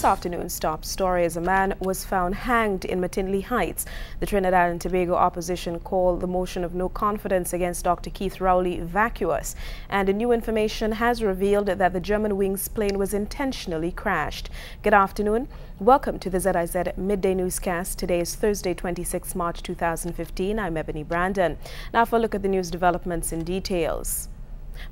This afternoon's top story is a man was found hanged in McKinley Heights. The Trinidad and Tobago opposition called the motion of no confidence against Dr. Keith Rowley vacuous. And new information has revealed that the Germanwings plane was intentionally crashed. Good afternoon. Welcome to the ZIZ Midday Newscast. Today is Thursday, 26 March 2015. I'm Ebony Brandon. Now for a look at the news developments in details.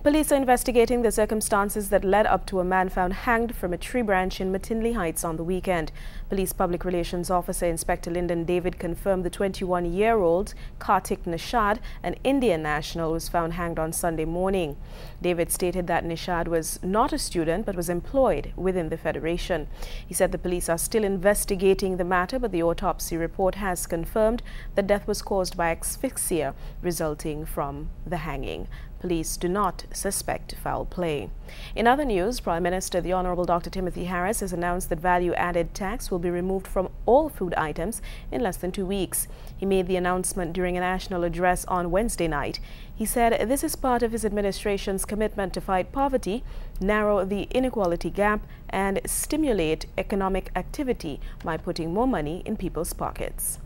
Police are investigating the circumstances that led up to a man found hanged from a tree branch in McKinley Heights on the weekend. Police Public Relations Officer Inspector Lyndon David confirmed the 21-year-old Kartik Nishad, an Indian national, was found hanged on Sunday morning. David stated that Nishad was not a student but was employed within the Federation. He said the police are still investigating the matter, but the autopsy report has confirmed that death was caused by asphyxia resulting from the hanging. Police do not suspect foul play. In other news, Prime Minister the Honorable Dr. Timothy Harris has announced that value-added tax will be removed from all food items in less than 2 weeks. He made the announcement during a national address on Wednesday night. He said this is part of his administration's commitment to fight poverty, narrow the inequality gap, and stimulate economic activity by putting more money in people's pockets.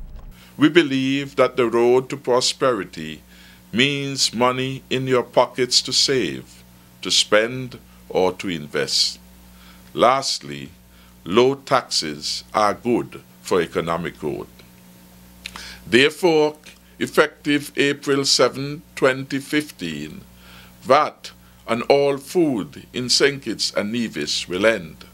We believe that the road to prosperity means money in your pockets to save, to spend, or to invest. Lastly, low taxes are good for economic growth. Therefore, effective April 7, 2015, VAT on all food in St. Kitts and Nevis will end.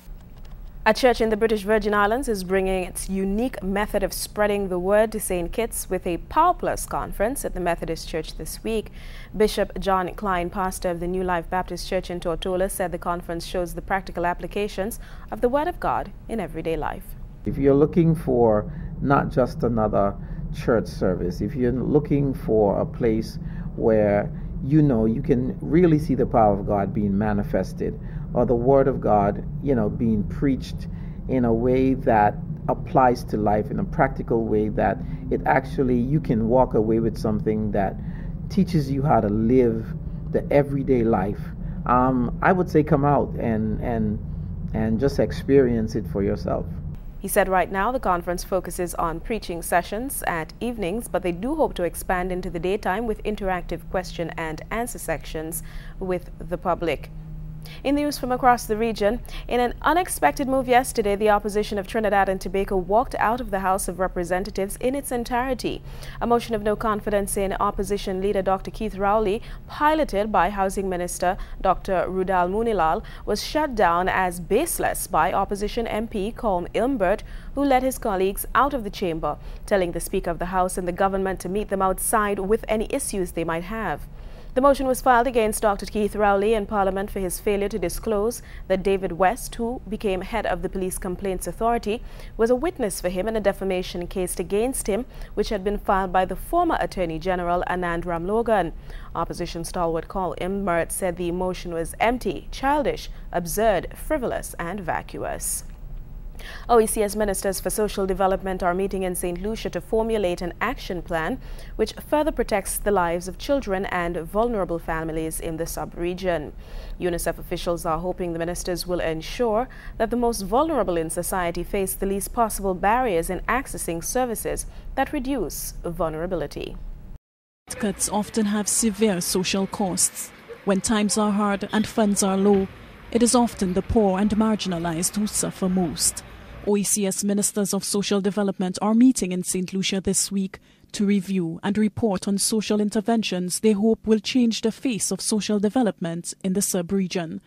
A church in the British Virgin Islands is bringing its unique method of spreading the word to St. Kitts with a Power Plus conference at the Methodist Church this week. Bishop John Klein, pastor of the New Life Baptist Church in Tortola, said the conference shows the practical applications of the Word of God in everyday life. If you're looking for not just another church service, if you're looking for a place where you know you can really see the power of God being manifested, or the Word of God, being preached in a way that applies to life, in a practical way that it actually, you can walk away with something that teaches you how to live the everyday life. I would say come out and just experience it for yourself. He said right now the conference focuses on preaching sessions at evenings, but they do hope to expand into the daytime with interactive question and answer sections with the public. In news from across the region, in an unexpected move yesterday, the opposition of Trinidad and Tobago walked out of the House of Representatives in its entirety. A motion of no confidence in opposition leader Dr. Keith Rowley, piloted by Housing Minister Dr. Rudal Munilal, was shut down as baseless by opposition MP Colm Ilmbert, who led his colleagues out of the chamber, telling the Speaker of the House and the government to meet them outside with any issues they might have. The motion was filed against Dr. Keith Rowley in Parliament for his failure to disclose that David West, who became head of the Police Complaints Authority, was a witness for him in a defamation case against him, which had been filed by the former Attorney General Anand Ramlogan. Opposition stalwart Colm Ilmbert said the motion was empty, childish, absurd, frivolous, and vacuous. OECS Ministers for Social Development are meeting in St. Lucia to formulate an action plan which further protects the lives of children and vulnerable families in the sub-region. UNICEF officials are hoping the ministers will ensure that the most vulnerable in society face the least possible barriers in accessing services that reduce vulnerability. Cuts often have severe social costs. When times are hard and funds are low, it is often the poor and marginalized who suffer most. OECS Ministers of Social Development are meeting in St. Lucia this week to review and report on social interventions they hope will change the face of social development in the sub-region.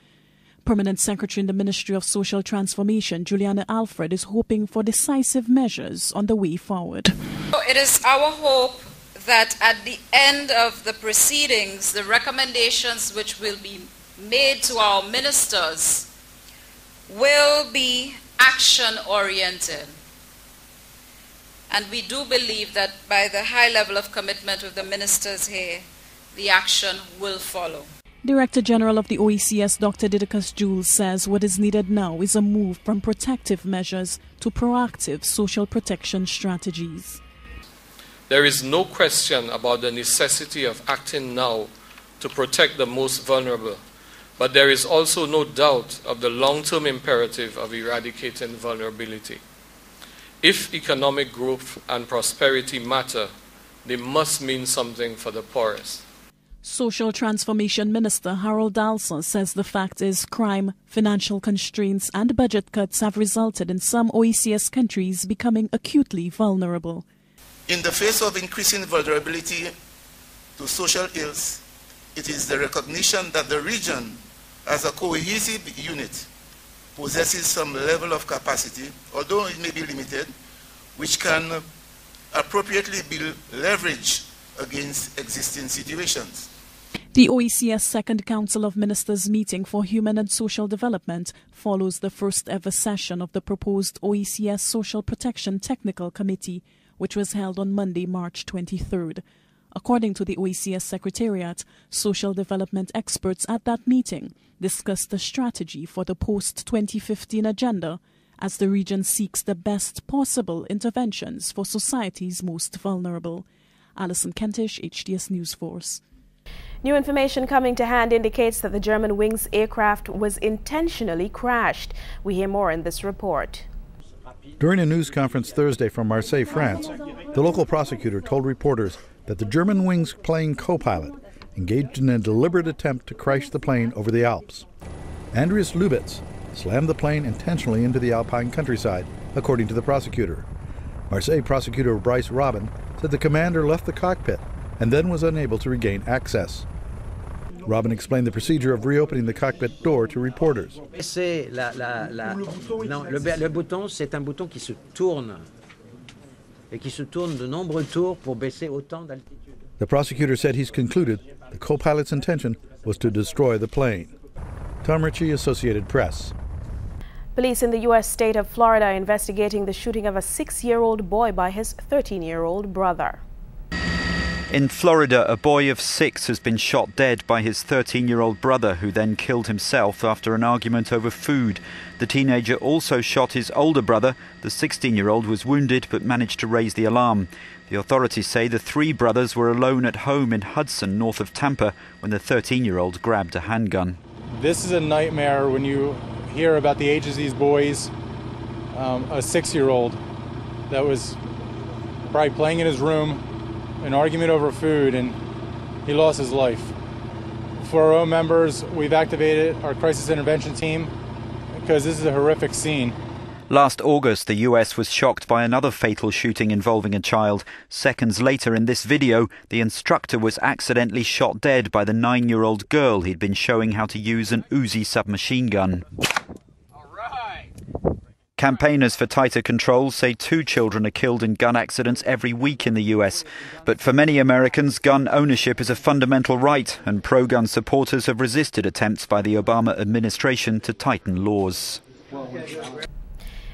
Permanent Secretary in the Ministry of Social Transformation, Juliana Alfred, is hoping for decisive measures on the way forward. It is our hope that at the end of the proceedings, the recommendations which will be made to our ministers will be action-oriented. And we do believe that by the high level of commitment of the ministers here, the action will follow. Director General of the OECS, Dr. Didacus Jules, says what is needed now is a move from protective measures to proactive social protection strategies. There is no question about the necessity of acting now to protect the most vulnerable, But there is also no doubt of the long-term imperative of eradicating vulnerability. If economic growth and prosperity matter, they must mean something for the poorest. Social Transformation Minister Harold Dalser says the fact is crime, financial constraints and budget cuts have resulted in some OECS countries becoming acutely vulnerable. In the face of increasing vulnerability to social ills, it is the recognition that the region as a cohesive unit possesses some level of capacity, although it may be limited, which can appropriately be leveraged against existing situations. The OECS Second Council of Ministers meeting for Human and Social Development follows the first ever session of the proposed OECS Social Protection Technical Committee, which was held on Monday, March 23rd. According to the OECS Secretariat, social development experts at that meeting discussed the strategy for the post-2015 agenda as the region seeks the best possible interventions for society's most vulnerable. Alison Kentish, HTS News Force. New information coming to hand indicates that the Germanwings aircraft was intentionally crashed. We hear more in this report. During a news conference Thursday from Marseille, France, the local prosecutor told reporters that the Germanwings plane co-pilot engaged in a deliberate attempt to crash the plane over the Alps. Andreas Lubitz slammed the plane intentionally into the Alpine countryside, according to the prosecutor. Marseille prosecutor Bryce Robin said the commander left the cockpit and then was unable to regain access. Robin explained the procedure of reopening the cockpit door to reporters. Le bouton, c'est un bouton qui se tourne et qui se tourne de nombreux tours pour baisser autant d'altitude. The prosecutor said he's concluded the co-pilot's intention was to destroy the plane. Tom Ritchie, Associated Press. Police in the U.S. state of Florida are investigating the shooting of a 6-year-old boy by his 13-year-old brother. In Florida, a boy of 6 has been shot dead by his 13-year-old brother, who then killed himself after an argument over food. The teenager also shot his older brother. The 16-year-old was wounded but managed to raise the alarm. The authorities say the 3 brothers were alone at home in Hudson, north of Tampa, when the 13-year-old grabbed a handgun. This is a nightmare when you hear about the ages of these boys. A 6-year-old that was probably playing in his room, an argument over food, and he lost his life. For our own members, we've activated our crisis intervention team because this is a horrific scene. Last August, the US was shocked by another fatal shooting involving a child. Seconds later in this video, the instructor was accidentally shot dead by the 9-year-old girl he'd been showing how to use an Uzi submachine gun. Campaigners for tighter controls say 2 children are killed in gun accidents every week in the US. But for many Americans, gun ownership is a fundamental right, and pro-gun supporters have resisted attempts by the Obama administration to tighten laws.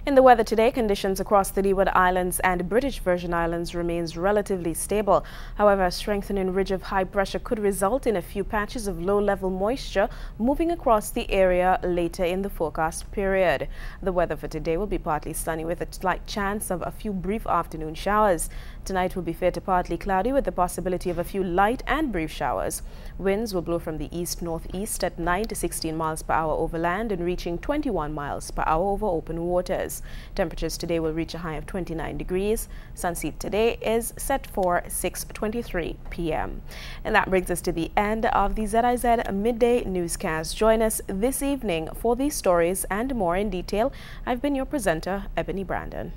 In the weather today, conditions across the Leeward Islands and British Virgin Islands remains relatively stable. However, a strengthening ridge of high pressure could result in a few patches of low-level moisture moving across the area later in the forecast period. The weather for today will be partly sunny with a slight chance of a few brief afternoon showers. Tonight will be fair to partly cloudy with the possibility of a few light and brief showers. Winds will blow from the east-northeast at 9 to 16 miles per hour over land and reaching 21 miles per hour over open waters. Temperatures today will reach a high of 29 degrees. Sunset today is set for 6:23 p.m. And that brings us to the end of the ZIZ Midday Newscast. Join us this evening for these stories and more in detail. I've been your presenter, Ebony Brandon.